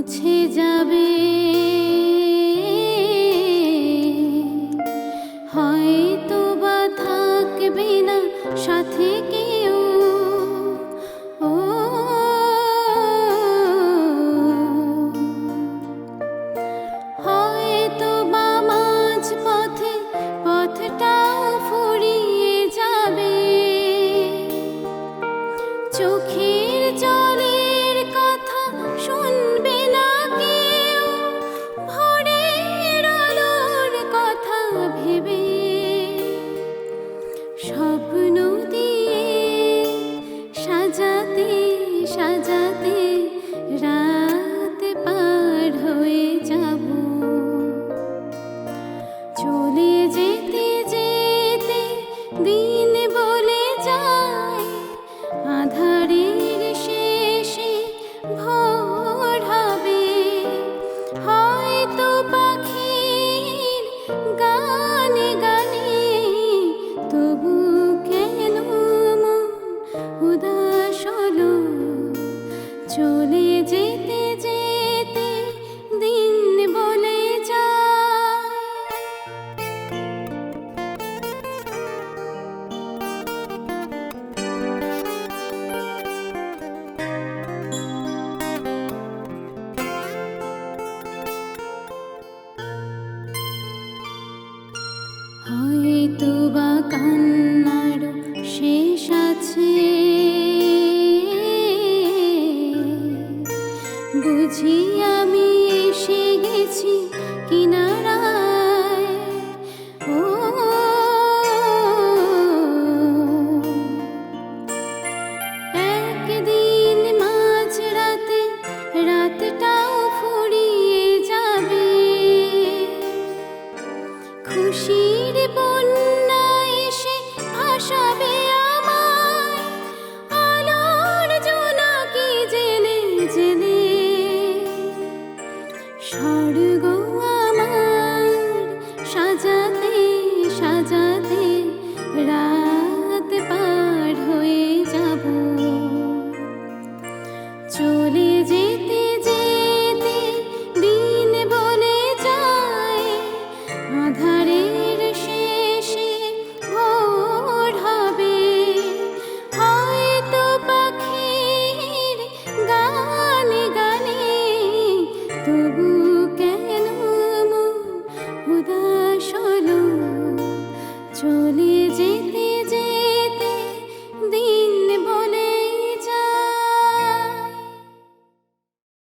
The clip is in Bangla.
মুছে যাবে, হয়তো বা থাকবে না সাথে কেউ। ও হয়তো বা মাঝ পথে পথটাও ফুরিয়ে যাবে, চোখের জলের কথা শুনবে না কেউ, ভোরের আলোর কথা ভেবে স্বপ্ন দিয়ে সাজাতে সাজাতে রাত পার হয়ে যাব। চলে যেতে যেতে দিন বলে যায়, আঁধারের শেষে ভোর হবে। হয়তো পাখির গানে গানে তবু কেন মন উদাস হলো। চলে যেতে যেতে দিন বলে যায়। হয়তো বা কান্নার শেষ আছে, বুঝি আমি এসে গেছি কিনারায়। ও একদিন মাঝ রাতে রাতটাও ফুরিয়ে যাবে, খুশির বন্যা এসে ভাসাবে আমায়, আলোর জোনাকি জেলে জেলে। স্বর্গ আমার সাজাতে সাজাতে রাত পার হয়ে যাব। চলে যেতে যেতে দিন বলে যায়, আঁধারের শেষে ভোর হবে। হয়তো পাখির গানে গানে তবু কেন মন উদাস হলো। চলে যেতে